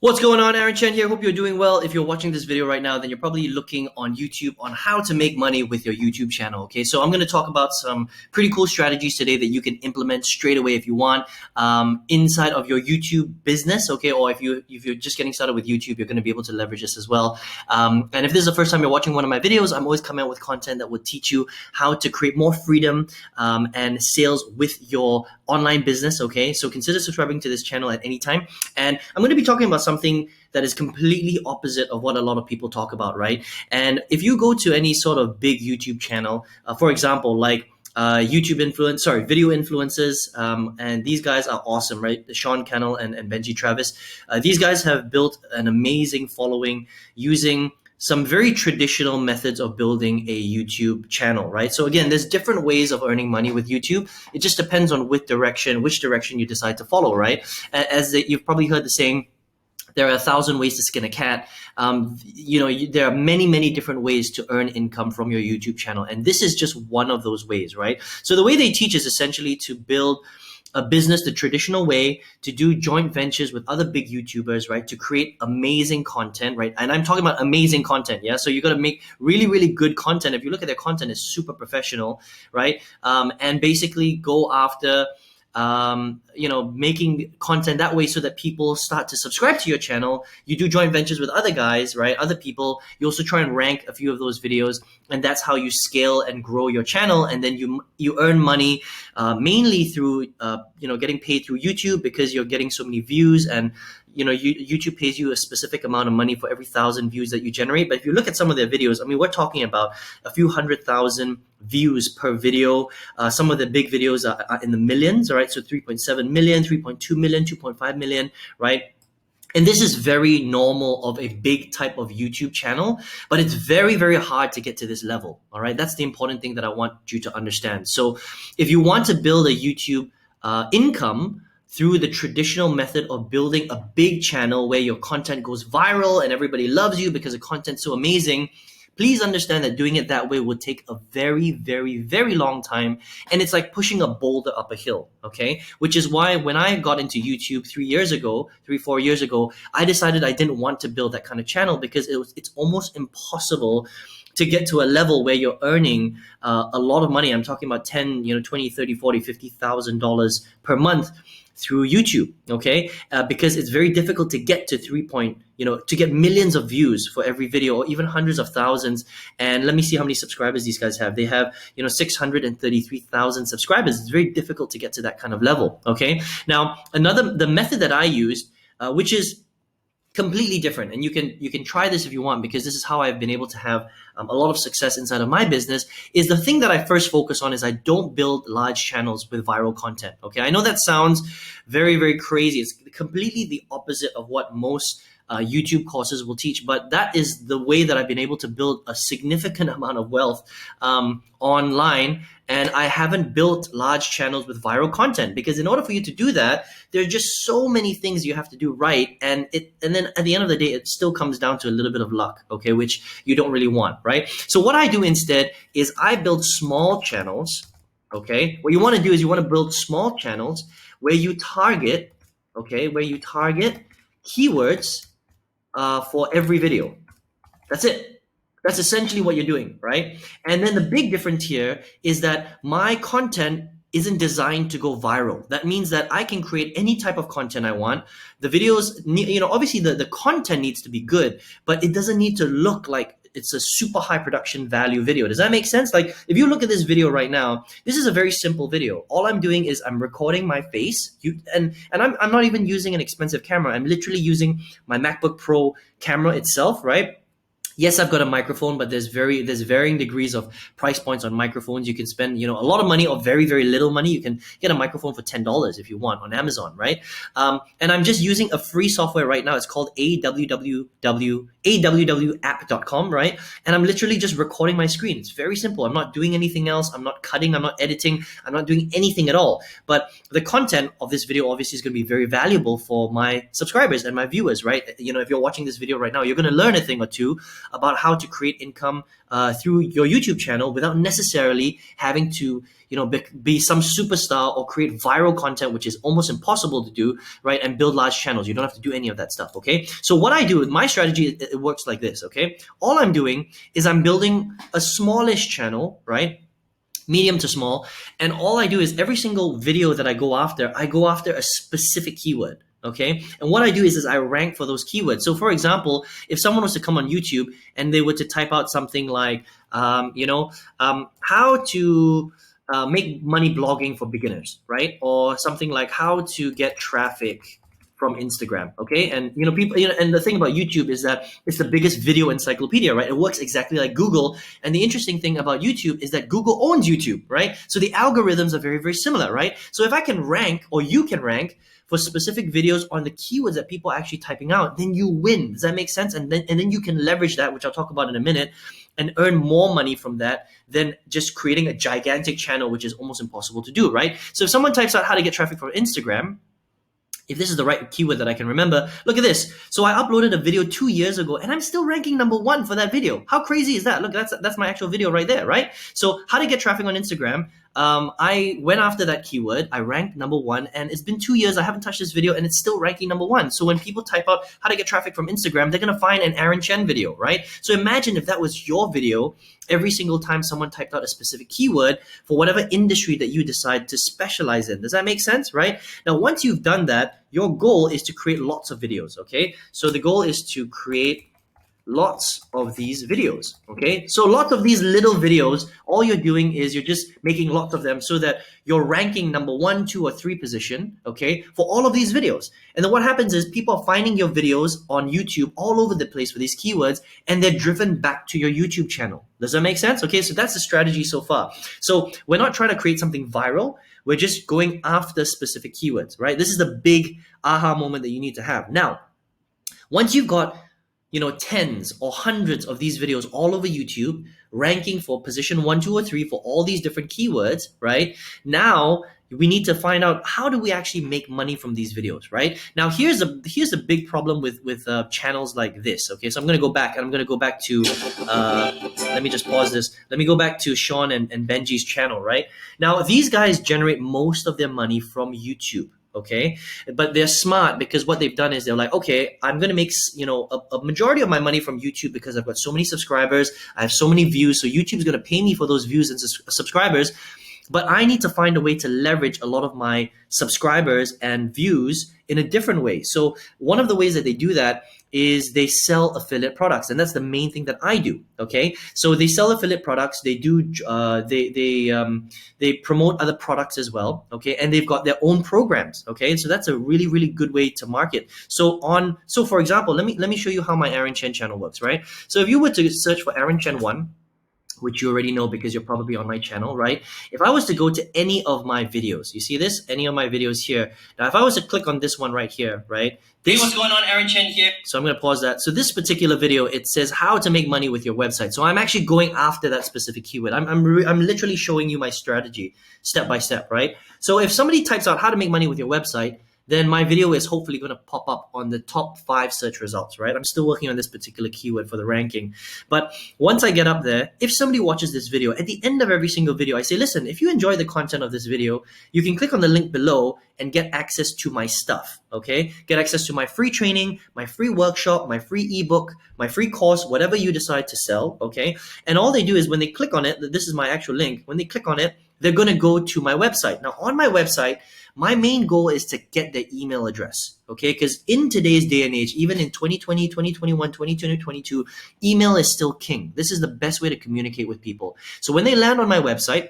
What's going on? Aaron Chen here. Hope you're doing well. If you're watching this video right now, then you're probably looking on YouTube on how to make money with your YouTube channel. Okay, so I'm going to talk about some pretty cool strategies today that you can implement straight away if you want inside of your YouTube business. Okay, or if you're just getting started with YouTube, you're going to be able to leverage this as well. And if this is the first time you're watching one of my videos, I'm always coming out with content that will teach you how to create more freedom and sales with your online business. Okay, so consider subscribing to this channel at any time. And I'm going to be talking about something that is completely opposite of what a lot of people talk about, right? And if you go to any sort of big YouTube channel, for example, like video influencers, and these guys are awesome, right? Sean Cannell and Benji Travis. These guys have built an amazing following using some very traditional methods of building a YouTube channel, right? So again, there's different ways of earning money with YouTube. It just depends on which direction you decide to follow, right? You've probably heard the saying, there are 1,000 ways to skin a cat. There are many, many different ways to earn income from your YouTube channel. And this is just one of those ways, right? So the way they teach is essentially to build a business the traditional way, to do joint ventures with other big YouTubers, right? To create amazing content, right? And I'm talking about amazing content, yeah? So you got to make really, really good content. If you look at their content, it's super professional, right? And basically go after making content that way so that people start to subscribe to your channel. You do joint ventures with other guys, right? Other people. You also try and rank a few of those videos, and that's how you scale and grow your channel. And then you earn money mainly through getting paid through YouTube because you're getting so many views, and YouTube pays you a specific amount of money for every 1,000 views that you generate. But if you look at some of their videos, I mean, we're talking about a few 100,000 views per video. Some of the big videos are in the millions, all right? So 3.7 million, 3.2 million, 2.5 million, right? And this is very normal of a big type of YouTube channel, but it's very, very hard to get to this level, all right? That's the important thing that I want you to understand. So if you want to build a YouTube income through the traditional method of building a big channel where your content goes viral and everybody loves you because the content's so amazing, please understand that doing it that way will take a very, very, very long time. And it's like pushing a boulder up a hill, okay? Which is why when I got into YouTube 4 years ago, I decided I didn't want to build that kind of channel because it's almost impossible to get to a level where you're earning a lot of money. I'm talking about 10, 20, 30, 40, $50,000 per month through YouTube, okay? Because it's very difficult to get to to get millions of views for every video, or even hundreds of thousands. And let me see how many subscribers these guys have. They have, 633,000 subscribers. It's very difficult to get to that kind of level, okay? Now, the method that I used, which is completely different, and you can try this if you want, because this is how I've been able to have a lot of success inside of my business, is the thing that I first focus on is I don't build large channels with viral content, okay? I know that sounds very, very crazy. It's completely the opposite of what most YouTube courses will teach, but that is the way that I've been able to build a significant amount of wealth online. And I haven't built large channels with viral content, because in order for you to do that, there are just so many things you have to do right. And then at the end of the day, it still comes down to a little bit of luck, okay, which you don't really want, right? So what I do instead is I build small channels, okay? What you want to do is you want to build small channels where you target, keywords for every video. That's it. That's essentially what you're doing, right? And then the big difference here is that my content isn't designed to go viral. That means that I can create any type of content I want. The videos, obviously the content needs to be good, but it doesn't need to look like it's a super high production value video. Does that make sense? Like if you look at this video right now, this is a very simple video. All I'm doing is I'm recording my face, and I'm not even using an expensive camera. I'm literally using my MacBook Pro camera itself, right? Yes, I've got a microphone, but there's varying degrees of price points on microphones. You can spend, a lot of money or very, very little money. You can get a microphone for $10 if you want on Amazon, right? And I'm just using a free software right now. It's called awwapp.com, right? And I'm literally just recording my screen. It's very simple. I'm not doing anything else. I'm not cutting. I'm not editing. I'm not doing anything at all. But the content of this video obviously is going to be very valuable for my subscribers and my viewers, right? If you're watching this video right now, you're going to learn a thing or two about how to create income through your YouTube channel without necessarily having to, be some superstar or create viral content, which is almost impossible to do, right? And build large channels. You don't have to do any of that stuff, okay? So what I do with my strategy, it works like this, okay? All I'm doing is I'm building a smallish channel, right? Medium to small. And all I do is every single video that I go after a specific keyword. Okay. And what I do is I rank for those keywords. So for example, if someone was to come on YouTube and they were to type out something like, how to make money blogging for beginners, right? Or something like how to get traffic from Instagram, okay? And people, and the thing about YouTube is that it's the biggest video encyclopedia, right? It works exactly like Google. And the interesting thing about YouTube is that Google owns YouTube, right? So the algorithms are very, very similar, right? So if I can rank, or you can rank for specific videos on the keywords that people are actually typing out, then you win. Does that make sense? And then you can leverage that, which I'll talk about in a minute, and earn more money from that than just creating a gigantic channel, which is almost impossible to do, right? So if someone types out how to get traffic from Instagram, if this is the right keyword that I can remember, look at this. So I uploaded a video 2 years ago and I'm still ranking #1 for that video. How crazy is that? Look, that's my actual video right there, right? So how to get traffic on Instagram. I went after that keyword. I ranked #1 and it's been 2 years. I haven't touched this video and it's still ranking #1. So when people type out how to get traffic from Instagram, they're going to find an Aaron Chen video, right? So imagine if that was your video every single time someone typed out a specific keyword for whatever industry that you decide to specialize in. Does that make sense, right? Now, once you've done that, your goal is to create lots of videos, okay? So the goal is to create lots of these videos, okay? So lots of these little videos, all you're doing is you're just making lots of them so that you're ranking #1, 2, or 3 position, okay, for all of these videos. And then what happens is people are finding your videos on YouTube all over the place for these keywords, and they're driven back to your YouTube channel. Does that make sense? Okay, so that's the strategy so far. So we're not trying to create something viral. We're just going after specific keywords, right? This is the big aha moment that you need to have. Now, once you've got tens or hundreds of these videos all over YouTube, ranking for position 1, 2, or 3 for all these different keywords, right? Now we need to find out, how do we actually make money from these videos, right? Now here's a big problem with channels like this. Okay, so I'm going to go back and I'm going to go back to let me just pause this. Let me go back to Sean and Benji's channel, right? Now these guys generate most of their money from YouTube. Okay, but they're smart because what they've done is they're like, okay, I'm gonna make a majority of my money from YouTube because I've got so many subscribers, I have so many views, so YouTube's gonna pay me for those views and subscribers. But I need to find a way to leverage a lot of my subscribers and views in a different way. So one of the ways that they do that is they sell affiliate products, and that's the main thing that I do. Okay, so they sell affiliate products. They do they promote other products as well. Okay, and they've got their own programs. Okay, so that's a really, really good way to market. So for example, let me show you how my Aaron Chen channel works. Right. So if you were to search for Aaron Chen 1, which you already know because you're probably on my channel, right? If I was to go to any of my videos, you see this? Any of my videos here. Now, if I was to click on this one right here, right? Hey, what's going on? Aaron Chen here. So I'm going to pause that. So this particular video, it says how to make money with your website. So I'm actually going after that specific keyword. I'm literally showing you my strategy step by step, right? So if somebody types out how to make money with your website, then my video is hopefully going to pop up on the top 5 search results, right? I'm still working on this particular keyword for the ranking. But once I get up there, if somebody watches this video, at the end of every single video, I say, listen, if you enjoy the content of this video, you can click on the link below and get access to my stuff, okay? Get access to my free training, my free workshop, my free ebook, my free course, whatever you decide to sell, okay? And all they do is when they click on it, this is my actual link, when they click on it, they're going to go to my website. Now, on my website, my main goal is to get their email address, okay? Because in today's day and age, even in 2020, 2021, 2022, email is still king. This is the best way to communicate with people. So when they land on my website,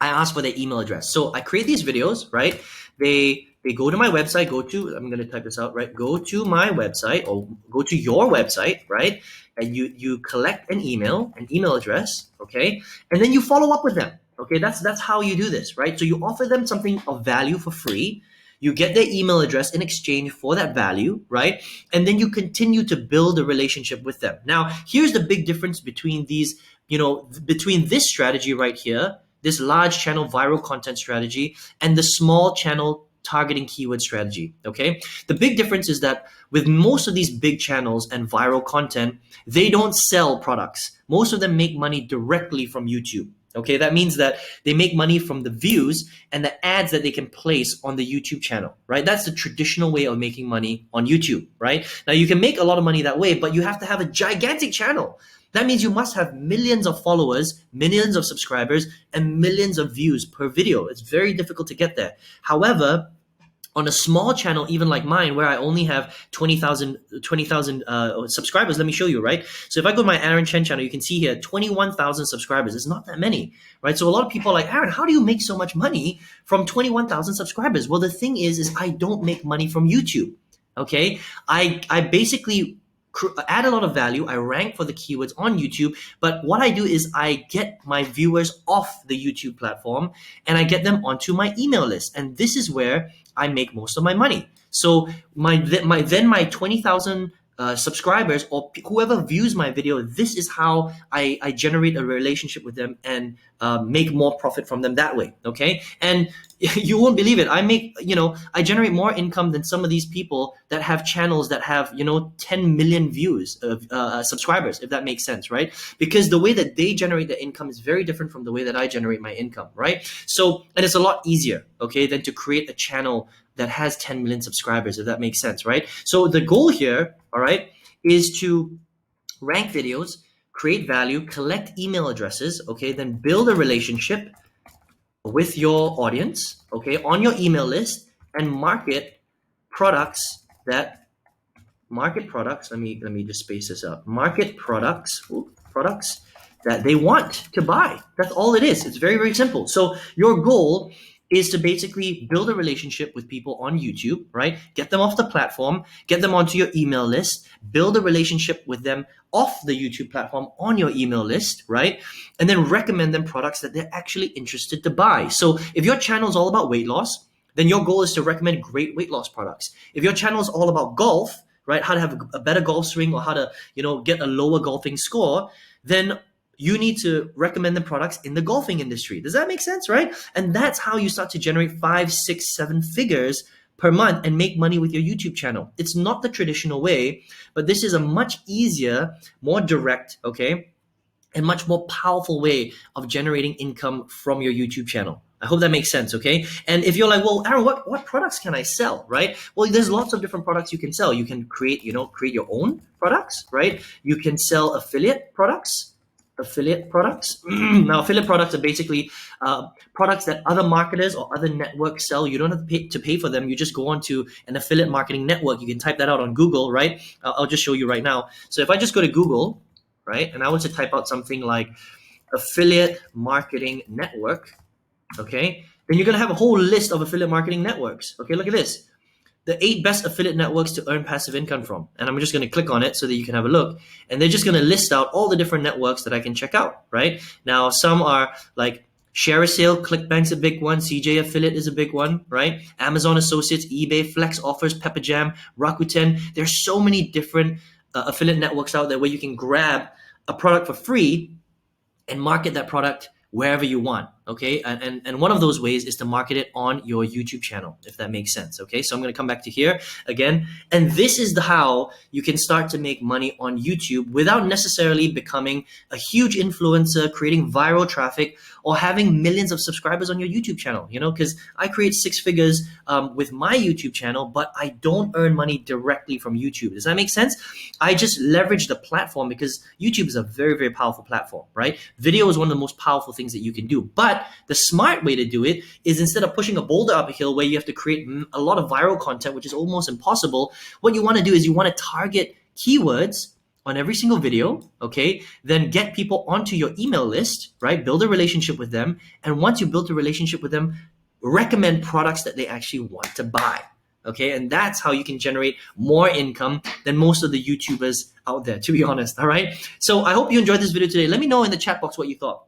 I ask for their email address. So I create these videos, right? They go to my website, I'm going to type this out, right? Go to my website or go to your website, right? And you collect an email address, okay? And then you follow up with them. Okay, that's how you do this, right? So you offer them something of value for free. You get their email address in exchange for that value, right? And then you continue to build a relationship with them. Now, here's the big difference between these, between this strategy right here, this large channel viral content strategy, and the small channel targeting keyword strategy. Okay, the big difference is that with most of these big channels and viral content, they don't sell products. Most of them make money directly from YouTube. Okay, that means that they make money from the views and the ads that they can place on the YouTube channel, right? That's the traditional way of making money on YouTube, right? Now you can make a lot of money that way, but you have to have a gigantic channel. That means you must have millions of followers, millions of subscribers, and millions of views per video. It's very difficult to get there. However, on a small channel, even like mine, where I only have 20,000 subscribers, let me show you, right? So if I go to my Aaron Chen channel, you can see here 21,000 subscribers. It's not that many, right? So a lot of people are like, Aaron, how do you make so much money from 21,000 subscribers? Well, the thing is I don't make money from YouTube, okay? I basically add a lot of value. I rank for the keywords on YouTube, but what I do is I get my viewers off the YouTube platform and I get them onto my email list. And this is where I make most of my money. So my 20,000 subscribers or whoever views my video, this is how I generate a relationship with them and make more profit from them that way. Okay, and you won't believe it. I generate more income than some of these people that have channels that have 10 million views of subscribers, if that makes sense, right? Because the way that they generate their income is very different from the way that I generate my income, right? So, and it's a lot easier, okay, than to create a channel that has 10 million subscribers, if that makes sense, right? So the goal here, all right, is to rank videos, create value, collect email addresses, okay, then build a relationship with your audience, okay, on your email list, and market products. Let me just space this out. Market products that they want to buy. That's all it is. It's very, very simple. So your goal is to basically build a relationship with people on YouTube, right? Get them off the platform, get them onto your email list, build a relationship with them off the YouTube platform on your email list, right? And then recommend them products that they're actually interested to buy. So if your channel is all about weight loss, then your goal is to recommend great weight loss products. If your channel is all about golf, right, how to have a better golf swing or how to, get a lower golfing score, then you need to recommend the products in the golfing industry. Does that make sense, right? And that's how you start to generate 5, 6, 7 figures per month and make money with your YouTube channel. It's not the traditional way, but this is a much easier, more direct, okay, and much more powerful way of generating income from your YouTube channel. I hope that makes sense, okay? And if you're like, well, Aaron, what products can I sell, right? Well, there's lots of different products you can sell. You can create your own products, right? You can sell affiliate products. Now, affiliate products are basically products that other marketers or other networks sell. You don't have to pay for them. You just go onto an affiliate marketing network. You can type that out on Google, right? I'll just show you right now. So if I just go to Google, right, and I want to type out something like affiliate marketing network, okay, then you're going to have a whole list of affiliate marketing networks. Okay, look at this. The 8 best affiliate networks to earn passive income from. And I'm just going to click on it so that you can have a look. And they're just going to list out all the different networks that I can check out, right? Now, some are like ShareASale, ClickBank's a big one, CJ Affiliate is a big one, right? Amazon Associates, eBay, Flex Offers, Pepperjam, Rakuten. There's so many different affiliate networks out there where you can grab a product for free and market that product wherever you want, okay? And one of those ways is to market it on your YouTube channel, if that makes sense, okay? So I'm gonna come back to here again. And this is how you can start to make money on YouTube without necessarily becoming a huge influencer, creating viral traffic, or having millions of subscribers on your YouTube channel, because I create 6 figures with my YouTube channel, but I don't earn money directly from YouTube. Does that make sense? I just leverage the platform because YouTube is a very, very powerful platform, right? Video is one of the most powerful things that you can do. But the smart way to do it is instead of pushing a boulder up a hill where you have to create a lot of viral content, which is almost impossible, what you want to do is you want to target keywords on every single video, okay? Then get people onto your email list, right? Build a relationship with them. And once you build a relationship with them, recommend products that they actually want to buy, okay? And that's how you can generate more income than most of the YouTubers out there, to be honest, all right? So I hope you enjoyed this video today. Let me know in the chat box what you thought.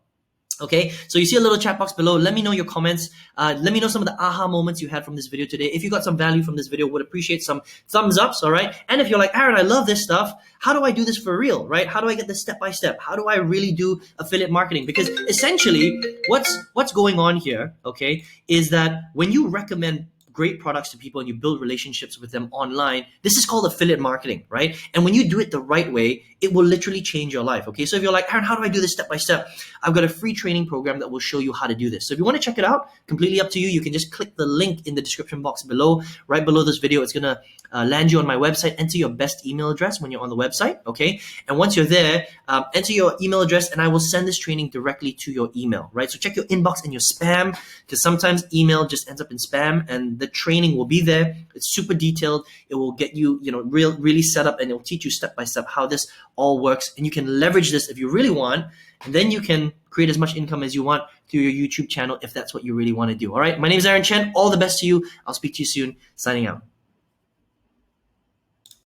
Okay, so you see a little chat box below. Let me know your comments. Let me know some of the aha moments you had from this video today. If you got some value from this video, would appreciate some thumbs ups, all right? And if you're like, Aaron, I love this stuff. How do I do this for real, right? How do I get this step by step? How do I really do affiliate marketing? Because essentially, what's going on here, okay, is that when you recommend great products to people and you build relationships with them online, this is called affiliate marketing, right? And when you do it the right way, it will literally change your life. Okay, so if you're like, Aaron, how do I do this step by step? I've got a free training program that will show you how to do this. So if you want to check it out, completely up to you. You can just click the link in the description box below. Right below this video, it's gonna land you on my website. Enter your best email address when you're on the website, okay? And once you're there, enter your email address and I will send this training directly to your email, right? So check your inbox and your spam, because sometimes email just ends up in spam, and the training will be there. It's super detailed. It will get you, really set up, and it will teach you step by step how this all works. And you can leverage this if you really want, and then you can create as much income as you want through your YouTube channel if that's what you really want to do. All right, my name is Aaron Chen. All the best to you. I'll speak to you soon. Signing out.